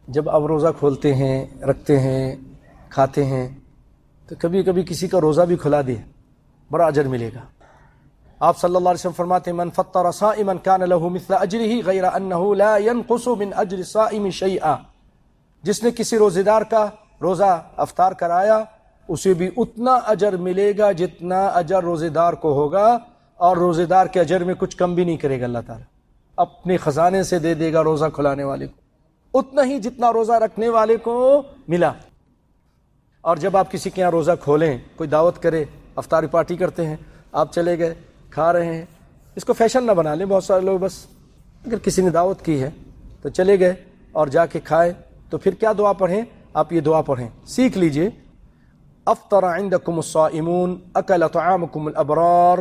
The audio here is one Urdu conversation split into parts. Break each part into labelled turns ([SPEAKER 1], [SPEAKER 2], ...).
[SPEAKER 1] جب آپ روزہ کھولتے ہیں، رکھتے ہیں، کھاتے ہیں، تو کبھی کبھی کسی کا روزہ بھی کھلا دے، بڑا اجر ملے گا۔ آپ صلی اللہ علیہ وسلم فرماتے ہیں من فطر صائما كان له مثل اجره غیر انه لا ينقص من اجر الصائم شيئا، جس نے کسی روزے دار کا روزہ افطار کرایا اسے بھی اتنا اجر ملے گا جتنا اجر روزے دار کو ہوگا، اور روزے دار کے اجر میں کچھ کم بھی نہیں کرے گا اللہ تعالیٰ، اپنے خزانے سے دے دے گا روزہ کھلانے والے کو اتنا ہی جتنا روزہ رکھنے والے کو ملا۔ اور جب آپ کسی کے یہاں روزہ کھولیں، کوئی دعوت کرے، افطاری پارٹی کرتے ہیں، آپ چلے گئے کھا رہے ہیں، اس کو فیشن نہ بنا لیں۔ بہت سارے لوگ بس اگر کسی نے دعوت کی ہے تو چلے گئے اور جا کے کھائے، تو پھر کیا دعا پڑھیں؟ آپ یہ دعا پڑھیں، سیکھ لیجئے۔ افطر عندكم الصائمون اکل طعامكم الابرار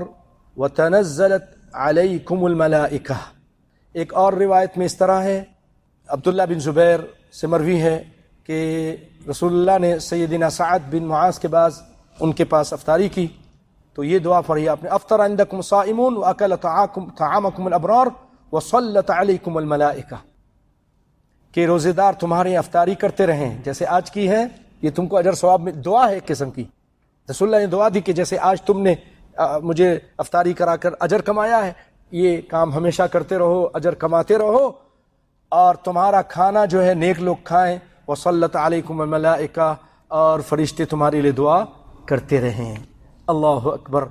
[SPEAKER 1] وتنزلت علیکم الملائکہ۔ ایک اور روایت میں اس طرح ہے، عبداللہ بن زبیر سے مروی ہے کہ رسول اللہ نے سیدنا سعد بن معاذ کے بعد ان کے پاس افطاری کی تو یہ دعا پڑھی آپ نے، افطر عندکم الصائمون واکل طعامکم الابرار وصلت علیکم الملائکہ، کہ روزے دار تمہارے افطاری کرتے رہیں جیسے آج کی ہے، یہ تم کو اجر ثواب میں دعا ہے ایک قسم کی۔ رسول اللہ نے دعا دی کہ جیسے آج تم نے مجھے افطاری کرا کر اجر کمایا ہے، یہ کام ہمیشہ کرتے رہو، اجر کماتے رہو، اور تمہارا کھانا جو ہے نیک لوگ کھائیں، وصلت علیکم الملائکہ، اور فرشتے تمہارے لیے دعا کرتے رہیں۔ اللہ اکبر۔